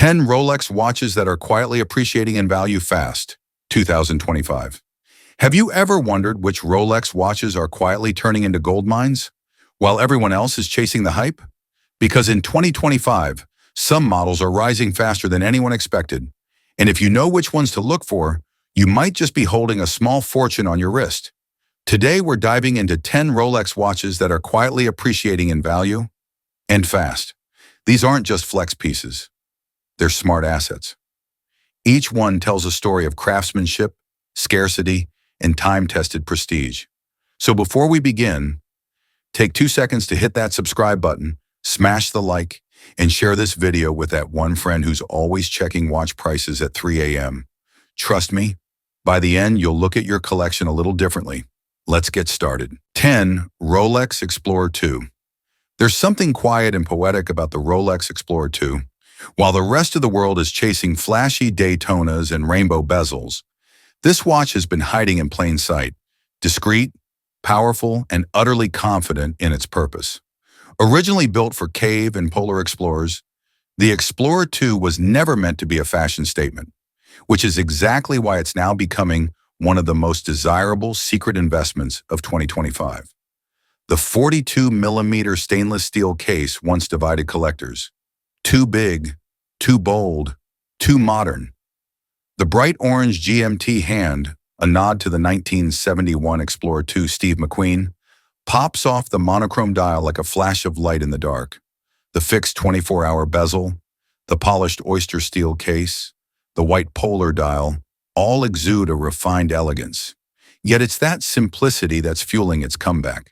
10 Rolex watches that are quietly appreciating in value fast, 2025. Have you ever wondered which Rolex watches are quietly turning into gold mines, while everyone else is chasing the hype? Because in 2025, some models are rising faster than anyone expected, and if you know which ones to look for, you might just be holding a small fortune on your wrist. Today, we're diving into 10 Rolex watches that are quietly appreciating in value and fast. These aren't just flex pieces. They're smart assets. Each one tells a story of craftsmanship, scarcity, and time-tested prestige. So before we begin, take 2 seconds to hit that subscribe button, smash the like, and share this video with that one friend who's always checking watch prices at 3 a.m. Trust me, by the end, you'll look at your collection a little differently. Let's get started. 10. Rolex Explorer 2. There's something quiet and poetic about the Rolex Explorer 2. While the rest of the world is chasing flashy Daytonas and rainbow bezels, this watch has been hiding in plain sight, discreet, powerful, and utterly confident in its purpose. Originally built for cave and polar explorers, the Explorer 2 was never meant to be a fashion statement, which is exactly why it's now becoming one of the most desirable secret investments of 2025. The 42mm stainless steel case once divided collectors. Too big, too bold, too modern. The bright orange GMT hand, a nod to the 1971 Explorer 2 Steve McQueen, pops off the monochrome dial like a flash of light in the dark. The fixed 24-hour bezel, the polished oyster steel case, the white polar dial, all exude a refined elegance. Yet it's that simplicity that's fueling its comeback.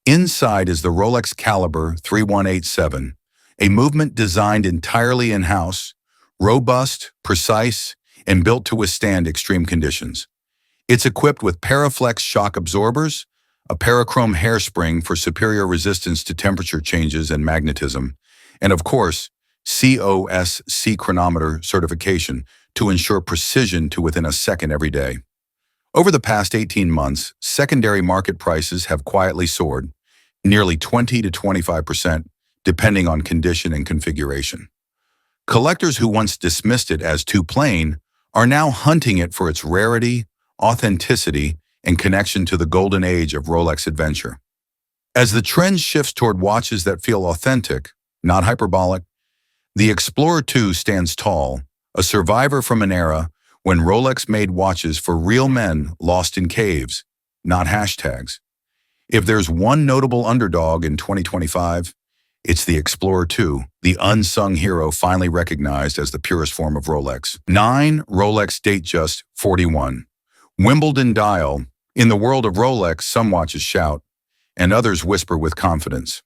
Inside is the Rolex Caliber 3187, a movement designed entirely in-house, robust, precise, and built to withstand extreme conditions. It's equipped with Paraflex shock absorbers, a parachrome hairspring for superior resistance to temperature changes and magnetism, and of course, COSC chronometer certification to ensure precision to within a second every day. Over the past 18 months, secondary market prices have quietly soared, nearly 20 to 25%, depending on condition and configuration. Collectors who once dismissed it as too plain are now hunting it for its rarity, authenticity, and connection to the golden age of Rolex adventure. As the trend shifts toward watches that feel authentic, not hyperbolic, the Explorer 2 stands tall, a survivor from an era when Rolex made watches for real men lost in caves, not hashtags. If there's one notable underdog in 2025, it's the Explorer 2, the unsung hero finally recognized as the purest form of Rolex. 9. Rolex Datejust 41. Wimbledon dial. In the world of Rolex, some watches shout, and others whisper with confidence.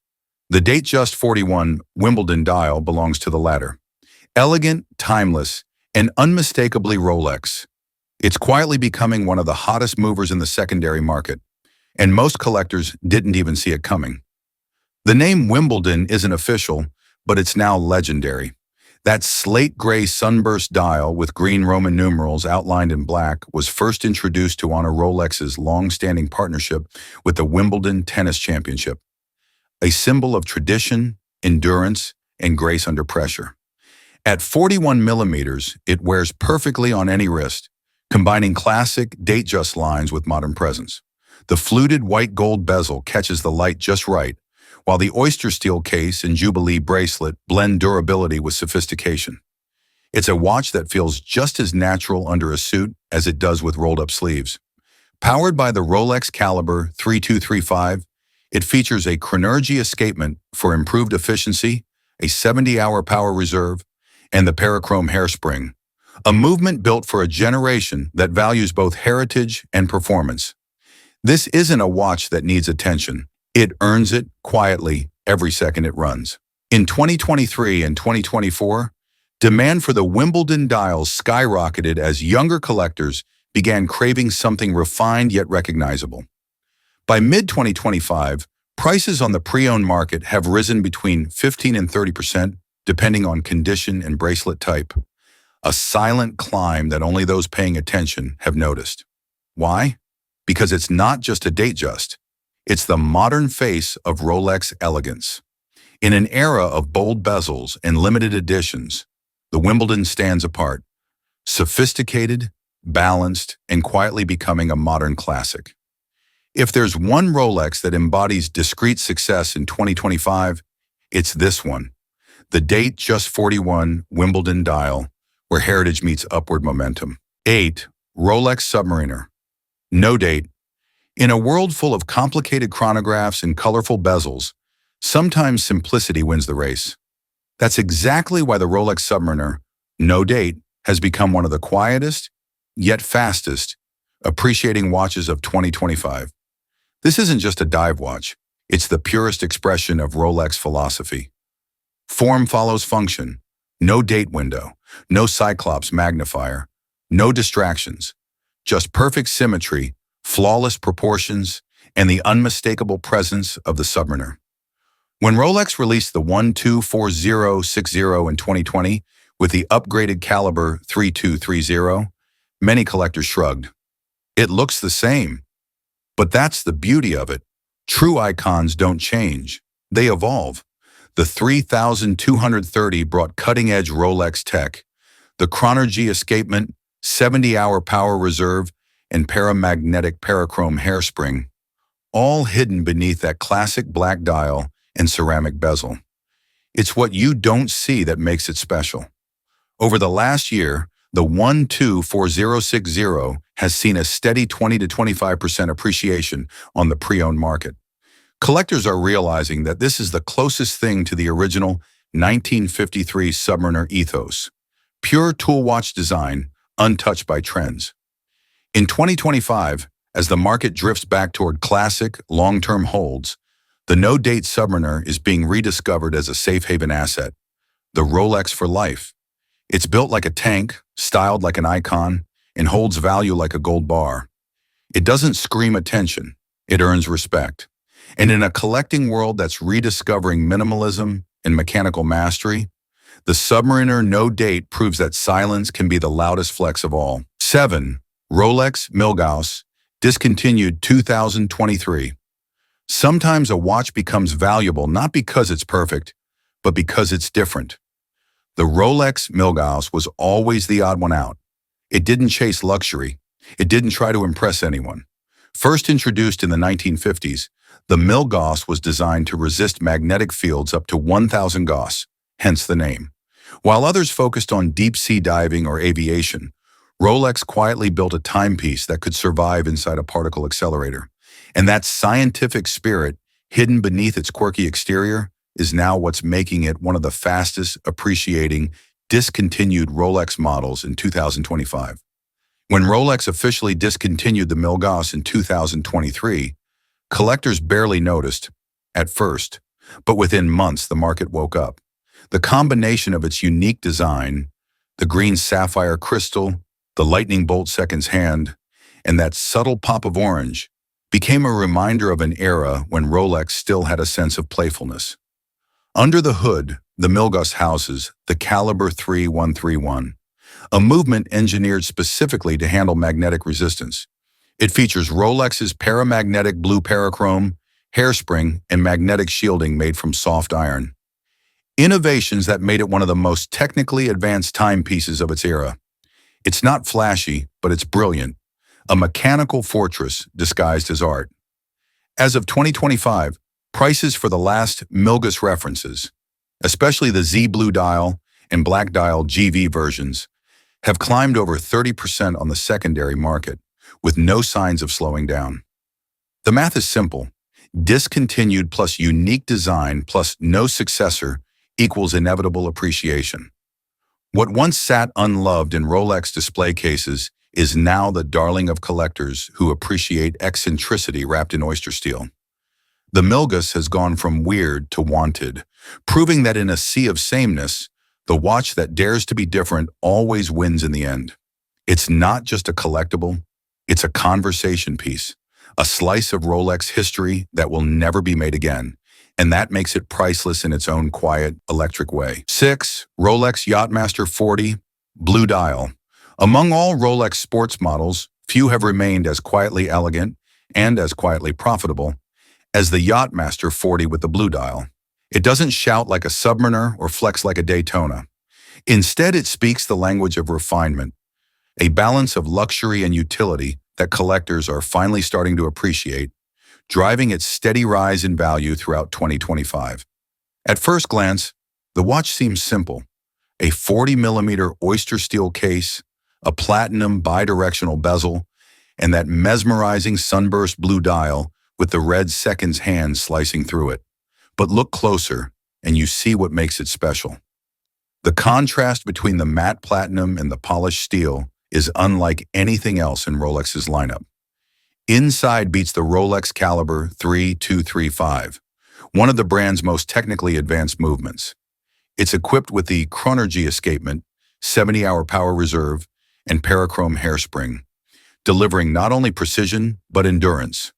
The Datejust 41 Wimbledon dial belongs to the latter. Elegant, timeless, and unmistakably Rolex. It's quietly becoming one of the hottest movers in the secondary market, and most collectors didn't even see it coming. The name Wimbledon isn't official, but it's now legendary. That slate gray sunburst dial with green Roman numerals outlined in black was first introduced to honor Rolex's long-standing partnership with the Wimbledon Tennis Championship, a symbol of tradition, endurance, and grace under pressure. At 41 millimeters, it wears perfectly on any wrist, combining classic Datejust lines with modern presence. The fluted white gold bezel catches the light just right, while the oyster steel case and Jubilee bracelet blend durability with sophistication. It's a watch that feels just as natural under a suit as it does with rolled-up sleeves. Powered by the Rolex Caliber 3235, it features a Chronergy escapement for improved efficiency, a 70-hour power reserve, and the parachrome hairspring, a movement built for a generation that values both heritage and performance. This isn't a watch that needs attention. It earns it quietly every second it runs. In 2023 and 2024, demand for the Wimbledon dials skyrocketed as younger collectors began craving something refined yet recognizable. By mid-2025, prices on the pre-owned market have risen between 15 and 30%, depending on condition and bracelet type. A silent climb that only those paying attention have noticed. Why? Because it's not just a Datejust. It's the modern face of Rolex elegance. In an era of bold bezels and limited editions, the Wimbledon stands apart, sophisticated, balanced, and quietly becoming a modern classic. If there's one Rolex that embodies discreet success in 2025, it's this one, the Datejust 41 Wimbledon dial, where heritage meets upward momentum. 8. Rolex Submariner. No date. In a world full of complicated chronographs and colorful bezels, sometimes simplicity wins the race. That's exactly why the Rolex Submariner, no date, has become one of the quietest, yet fastest, appreciating watches of 2025. This isn't just a dive watch, it's the purest expression of Rolex philosophy. Form follows function, no date window, no Cyclops magnifier, no distractions, just perfect symmetry, flawless proportions, and the unmistakable presence of the Submariner. When Rolex released the 124060 in 2020 with the upgraded caliber 3230, many collectors shrugged. It looks the same. But that's the beauty of it. True icons don't change. They evolve. The 3230 brought cutting-edge Rolex tech, the Chronergy escapement, 70-hour power reserve, and paramagnetic parachrome hairspring, all hidden beneath that classic black dial and ceramic bezel. It's what you don't see that makes it special. Over the last year, the 124060 has seen a steady 20 to 25% appreciation on the pre-owned market. Collectors are realizing that this is the closest thing to the original 1953 Submariner ethos. Pure tool watch design, untouched by trends. In 2025, as the market drifts back toward classic, long-term holds, the no-date Submariner is being rediscovered as a safe haven asset, the Rolex for life. It's built like a tank, styled like an icon, and holds value like a gold bar. It doesn't scream attention, it earns respect. And in a collecting world that's rediscovering minimalism and mechanical mastery, the Submariner no date proves that silence can be the loudest flex of all. 7. Rolex Milgauss, Discontinued 2023. Sometimes a watch becomes valuable not because it's perfect, but because it's different. The Rolex Milgauss was always the odd one out. It didn't chase luxury. It didn't try to impress anyone. First introduced in the 1950s, the Milgauss was designed to resist magnetic fields up to 1,000 Gauss, hence the name. While others focused on deep-sea diving or aviation, Rolex quietly built a timepiece that could survive inside a particle accelerator. And that scientific spirit, hidden beneath its quirky exterior, is now what's making it one of the fastest appreciating, discontinued Rolex models in 2025. When Rolex officially discontinued the Milgauss in 2023, collectors barely noticed, at first, but within months the market woke up. The combination of its unique design, the green sapphire crystal, the lightning bolt seconds hand, and that subtle pop of orange, became a reminder of an era when Rolex still had a sense of playfulness. Under the hood, the Milgauss houses the caliber 3131, a movement engineered specifically to handle magnetic resistance. It features Rolex's paramagnetic blue parachrome, hairspring, and magnetic shielding made from soft iron. Innovations that made it one of the most technically advanced timepieces of its era. It's not flashy, but it's brilliant, a mechanical fortress disguised as art. As of 2025, prices for the last Milgauss references, especially the Z Blue dial and Black dial GV versions, have climbed over 30% on the secondary market, with no signs of slowing down. The math is simple. Discontinued plus unique design plus no successor equals inevitable appreciation. What once sat unloved in Rolex display cases is now the darling of collectors who appreciate eccentricity wrapped in oyster steel. The Milgauss has gone from weird to wanted, proving that in a sea of sameness, the watch that dares to be different always wins in the end. It's not just a collectible, it's a conversation piece, a slice of Rolex history that will never be made again, and that makes it priceless in its own quiet, electric way. 6. Rolex Yacht-Master 40, Blue Dial. Among all Rolex sports models, few have remained as quietly elegant and as quietly profitable as the Yacht-Master 40 with the blue dial. It doesn't shout like a Submariner or flex like a Daytona. Instead, it speaks the language of refinement, a balance of luxury and utility that collectors are finally starting to appreciate, driving its steady rise in value throughout 2025. At first glance, the watch seems simple: a 40mm oyster steel case, a platinum bidirectional bezel, and that mesmerizing sunburst blue dial with the red seconds hand slicing through it. But look closer, and you see what makes it special. The contrast between the matte platinum and the polished steel is unlike anything else in Rolex's lineup. Inside beats the Rolex Caliber 3235, one of the brand's most technically advanced movements. It's equipped with the Chronergy escapement, 70-hour power reserve, and parachrome hairspring, delivering not only precision but endurance.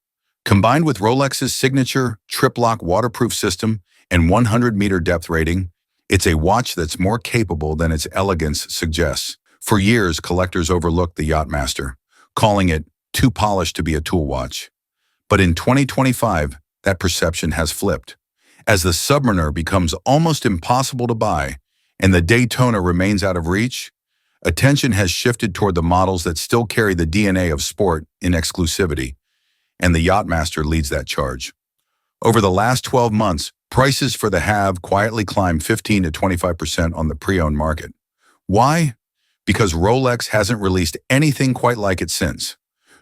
Combined with Rolex's signature trip-lock waterproof system and 100-meter depth rating, it's a watch that's more capable than its elegance suggests. For years, collectors overlooked the Yacht-Master, calling it too polished to be a tool watch. But in 2025, that perception has flipped. As the Submariner becomes almost impossible to buy and the Daytona remains out of reach, attention has shifted toward the models that still carry the DNA of sport in exclusivity, and the Yacht-Master leads that charge. Over the last 12 months, prices for the have quietly climbed 15 to 25% on the pre-owned market. Why? Because Rolex hasn't released anything quite like it since.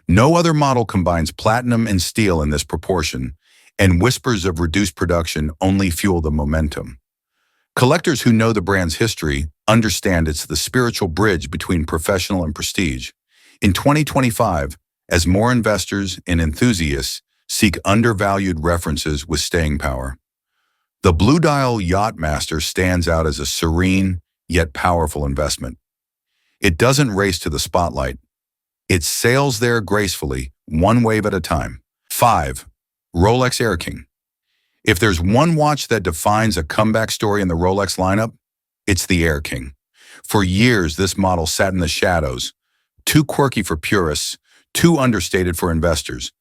No other model combines platinum and steel in this proportion, and whispers of reduced production only fuel the momentum. Collectors who know the brand's history understand it's the spiritual bridge between professional and prestige. In 2025, as more investors and enthusiasts seek undervalued references with staying power, the Blue Dial Yacht-Master stands out as a serene yet powerful investment. It doesn't race to the spotlight. It sails there gracefully, one wave at a time. 5. Rolex Air King. If there's one watch that defines a comeback story in the Rolex lineup, it's the Air King. For years, this model sat in the shadows, too quirky for purists, too understated for investors.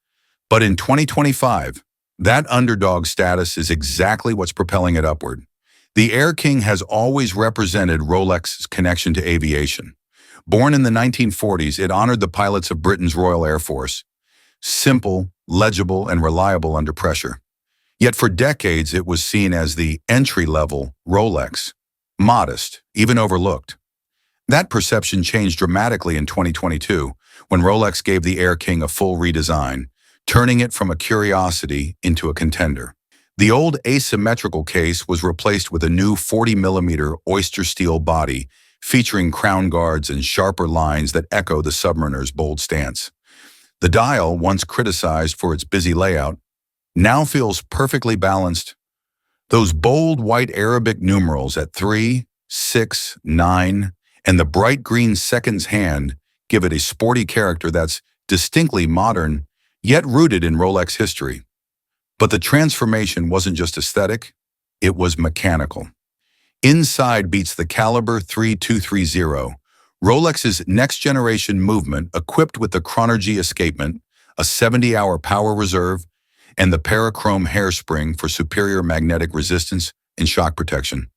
But in 2025, that underdog status is exactly what's propelling it upward. The Air King has always represented Rolex's connection to aviation. Born in the 1940s, it honored the pilots of Britain's Royal Air Force. Simple, legible, and reliable under pressure. Yet for decades, it was seen as the entry-level Rolex. Modest, even overlooked. That perception changed dramatically in 2022, when Rolex gave the Air King a full redesign, turning it from a curiosity into a contender. The old asymmetrical case was replaced with a new 40mm oyster steel body, featuring crown guards and sharper lines that echo the Submariner's bold stance. The dial, once criticized for its busy layout, now feels perfectly balanced. Those bold white Arabic numerals at 3, 6, 9, and the bright green seconds hand give it a sporty character that's distinctly modern, yet rooted in Rolex history. But the transformation wasn't just aesthetic, it was mechanical. Inside beats the Caliber 3230, Rolex's next-generation movement equipped with the Chronergy escapement, a 70-hour power reserve, and the parachrome hairspring for superior magnetic resistance and shock protection.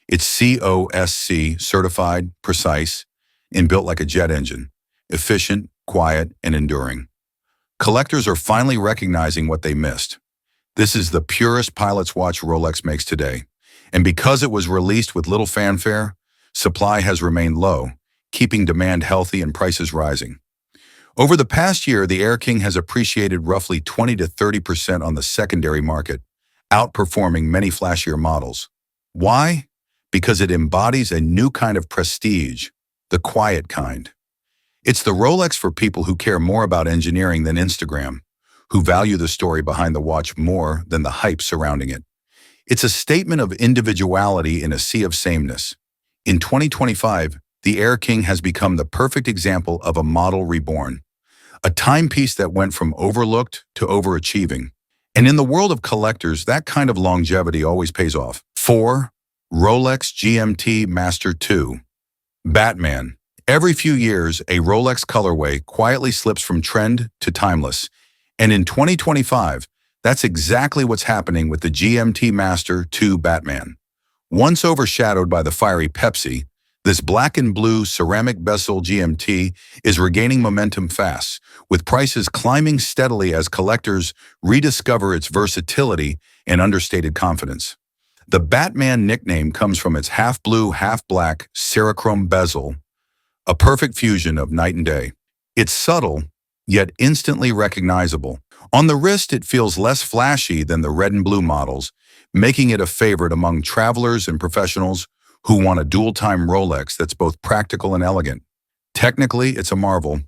It's COSC certified, precise, and built like a jet engine, efficient, quiet, and enduring. Collectors are finally recognizing what they missed. This is the purest pilot's watch Rolex makes today. And because it was released with little fanfare, supply has remained low, keeping demand healthy and prices rising. Over the past year, the Air King has appreciated roughly 20 to 30% on the secondary market, outperforming many flashier models. Why? Because it embodies a new kind of prestige, the quiet kind. It's the Rolex for people who care more about engineering than Instagram, who value the story behind the watch more than the hype surrounding it. It's a statement of individuality in a sea of sameness. In 2025, the Air King has become the perfect example of a model reborn, a timepiece that went from overlooked to overachieving. And in the world of collectors, that kind of longevity always pays off. 4. Rolex GMT-Master 2. Batman. Every few years, a Rolex colorway quietly slips from trend to timeless. And in 2025, that's exactly what's happening with the GMT-Master 2 Batman. Once overshadowed by the fiery Pepsi, This black and blue ceramic bezel GMT is regaining momentum fast, with prices climbing steadily as collectors rediscover its versatility and understated confidence. The Batman nickname comes from its half-blue, half-black Cerachrome bezel, a perfect fusion of night and day. It's subtle, yet instantly recognizable. On the wrist, it feels less flashy than the red and blue models, making it a favorite among travelers and professionals who want a dual-time Rolex that's both practical and elegant. Technically, it's a marvel.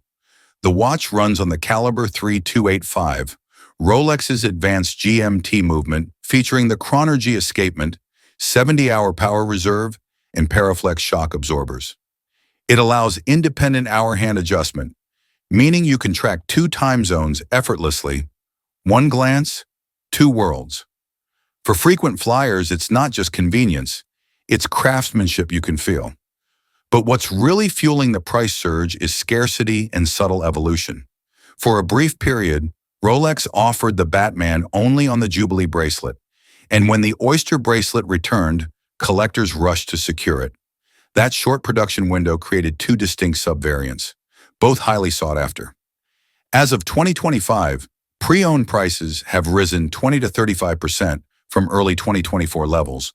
The watch runs on the caliber 3285, Rolex's advanced GMT movement, featuring the Chronergy escapement, 70-hour power reserve, and Paraflex shock absorbers. It allows independent hour hand adjustment, meaning you can track 2 time zones effortlessly. One glance, 2 worlds. For frequent flyers, it's not just convenience, it's craftsmanship you can feel. But what's really fueling the price surge is scarcity and subtle evolution. For a brief period, Rolex offered the Batman only on the Jubilee bracelet, and when the Oyster bracelet returned, collectors rushed to secure it. That short production window created 2 distinct subvariants, both highly sought after. As of 2025, pre-owned prices have risen 20 to 35% from early 2024 levels,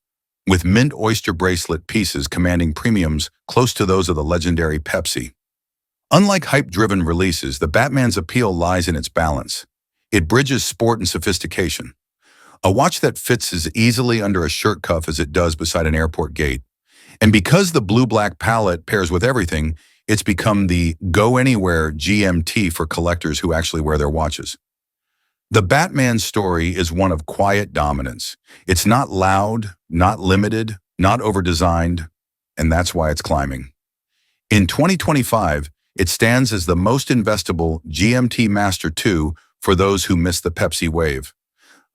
with mint Oyster bracelet pieces commanding premiums close to those of the legendary Pepsi. Unlike hype-driven releases, the Batman's appeal lies in its balance. It bridges sport and sophistication. A watch that fits as easily under a shirt cuff as it does beside an airport gate. And because the blue-black palette pairs with everything, it's become the go-anywhere GMT for collectors who actually wear their watches. The Batman story is one of quiet dominance. It's not loud, not limited, not over-designed, and that's why it's climbing. In 2025, it stands as the most investable GMT-Master 2 for those who miss the Pepsi wave.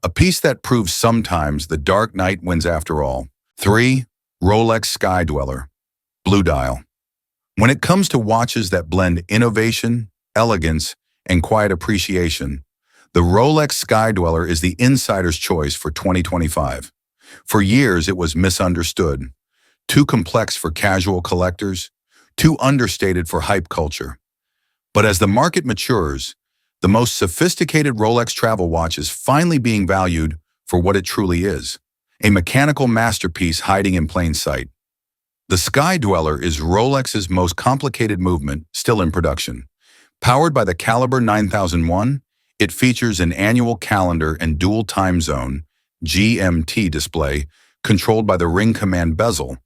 A piece that proves sometimes the dark night wins after all. 3. Rolex Sky Dweller, Blue Dial. When it comes to watches that blend innovation, elegance, and quiet appreciation, the Rolex Sky Dweller is the insider's choice for 2025. For years, it was misunderstood. Too complex for casual collectors, too understated for hype culture. But as the market matures, the most sophisticated Rolex travel watch is finally being valued for what it truly is, a mechanical masterpiece hiding in plain sight. The Sky Dweller is Rolex's most complicated movement still in production. Powered by the Caliber 9001, it features an annual calendar and dual time zone GMT display controlled by the ring command bezel,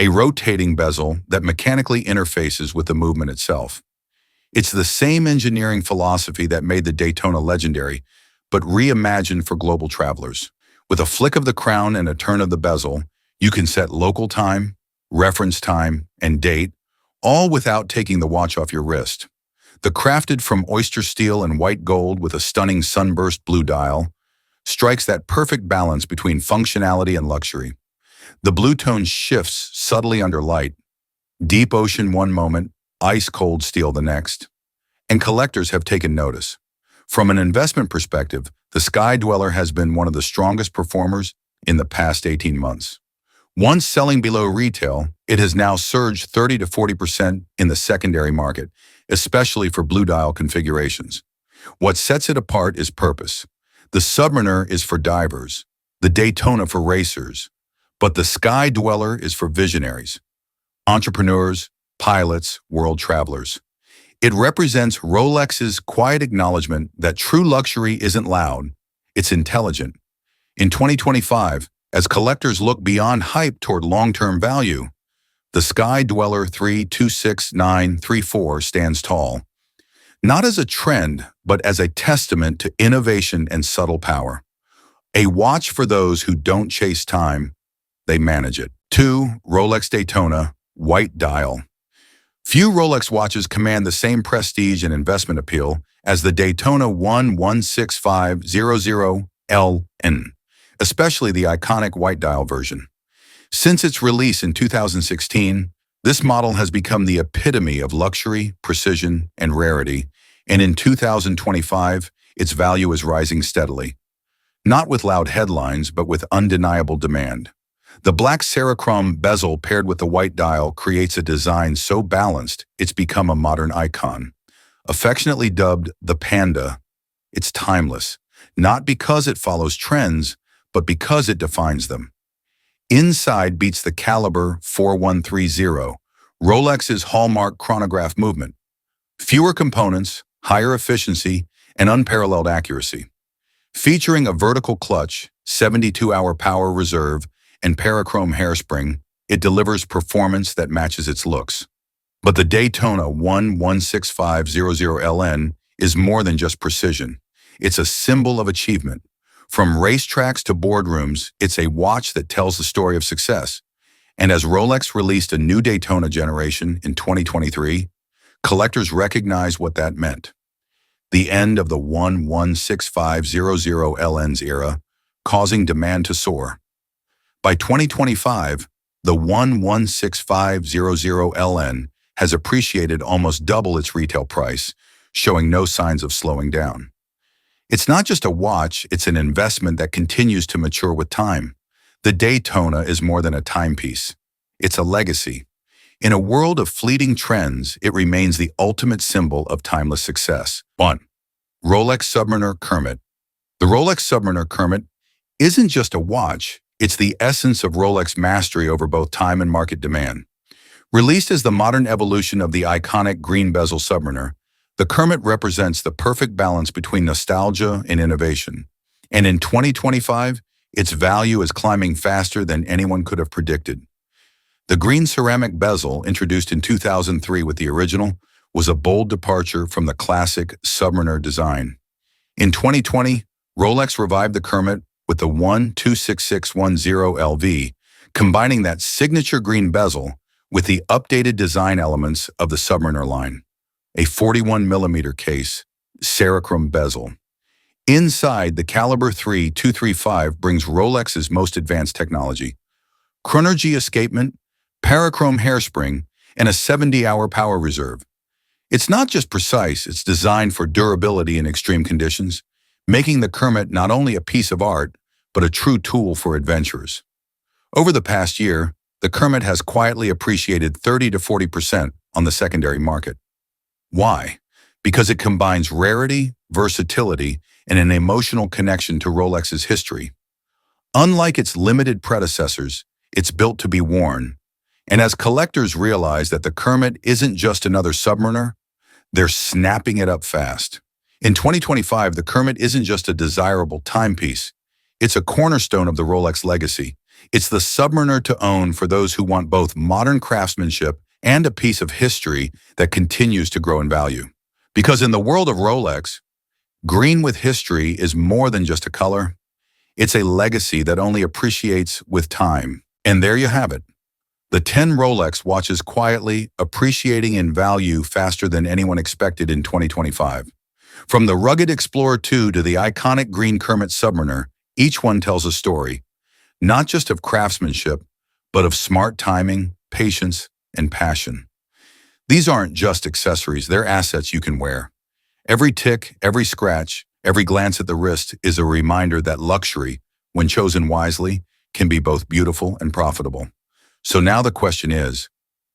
a rotating bezel that mechanically interfaces with the movement itself. It's the same engineering philosophy that made the Daytona legendary, but reimagined for global travelers. With a flick of the crown and a turn of the bezel, you can set local time, reference time, and date, all without taking the watch off your wrist. The crafted from oyster steel and white gold with a stunning sunburst blue dial strikes that perfect balance between functionality and luxury. The blue tone shifts subtly under light, deep ocean one moment, ice-cold steel the next, and collectors have taken notice. From an investment perspective, the Sky Dweller has been one of the strongest performers in the past 18 months. Once selling below retail, it has now surged 30 to 40% in the secondary market, especially for blue dial configurations. What sets it apart is purpose. The Submariner is for divers, the Daytona for racers, but the Sky Dweller is for visionaries, entrepreneurs, pilots, world travelers. It represents Rolex's quiet acknowledgement that true luxury isn't loud, it's intelligent. In 2025, as collectors look beyond hype toward long-term value, the Sky Dweller 326934 stands tall, not as a trend, but as a testament to innovation and subtle power. A watch for those who don't chase time, they manage it. 2. Rolex Daytona, White Dial. Few Rolex watches command the same prestige and investment appeal as the Daytona 16500LN, especially the iconic white dial version. Since its release in 2016, this model has become the epitome of luxury, precision, and rarity, and in 2025, its value is rising steadily. Not with loud headlines, but with undeniable demand. The black Serichrome bezel paired with the white dial creates a design so balanced it's become a modern icon. Affectionately dubbed the Panda, it's timeless, not because it follows trends, but because it defines them. Inside beats the caliber 4130, Rolex's hallmark chronograph movement. Fewer components, higher efficiency, and unparalleled accuracy. Featuring a vertical clutch, 72-hour power reserve, and parachrome hairspring, it delivers performance that matches its looks. But the Daytona 16500LN is more than just precision. It's a symbol of achievement. From racetracks to boardrooms, it's a watch that tells the story of success. And as Rolex released a new Daytona generation in 2023, collectors recognize what that meant. The end of the 16500LN's era, causing demand to soar. By 2025, the 16500LN has appreciated almost double its retail price, showing no signs of slowing down. It's not just a watch, it's an investment that continues to mature with time. The Daytona is more than a timepiece. It's a legacy. In a world of fleeting trends, it remains the ultimate symbol of timeless success. 1. Rolex Submariner Kermit. The Rolex Submariner Kermit isn't just a watch, it's the essence of Rolex mastery over both time and market demand. Released as the modern evolution of the iconic green bezel Submariner, the Kermit represents the perfect balance between nostalgia and innovation. And in 2025, its value is climbing faster than anyone could have predicted. The green ceramic bezel, introduced in 2003 with the original, was a bold departure from the classic Submariner design. In 2020, Rolex revived the Kermit with the 126610LV, combining that signature green bezel with the updated design elements of the Submariner line. A 41mm case, Serichrome bezel. Inside, the caliber 3235 brings Rolex's most advanced technology. Chronergy escapement, parachrome hairspring, and a 70-hour power reserve. It's not just precise, it's designed for durability in extreme conditions, making the Kermit not only a piece of art, but a true tool for adventurers. Over the past year, the Kermit has quietly appreciated 30 to 40% on the secondary market. Why? Because it combines rarity, versatility, and an emotional connection to Rolex's history. Unlike its limited predecessors, it's built to be worn. And as collectors realize that the Kermit isn't just another Submariner, they're snapping it up fast. In 2025, the Kermit isn't just a desirable timepiece. It's a cornerstone of the Rolex legacy. It's the Submariner to own for those who want both modern craftsmanship and a piece of history that continues to grow in value. Because in the world of Rolex, green with history is more than just a color. It's a legacy that only appreciates with time. And there you have it. The 10 Rolex watches quietly appreciating in value faster than anyone expected in 2025. From the rugged Explorer 2 to the iconic green Kermit Submariner, each one tells a story, not just of craftsmanship, but of smart timing, patience, and passion. These aren't just accessories, they're assets you can wear. Every tick, every scratch, every glance at the wrist is a reminder that luxury, when chosen wisely, can be both beautiful and profitable. So now the question is,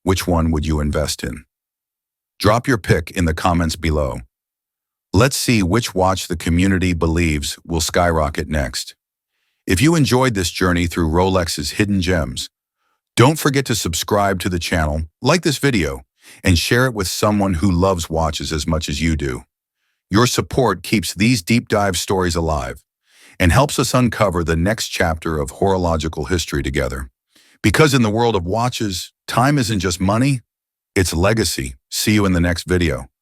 which one would you invest in? Drop your pick in the comments below. Let's see which watch the community believes will skyrocket next. If you enjoyed this journey through Rolex's hidden gems, don't forget to subscribe to the channel, like this video, and share it with someone who loves watches as much as you do. Your support keeps these deep dive stories alive and helps us uncover the next chapter of horological history together. Because in the world of watches, time isn't just money, it's legacy. See you in the next video.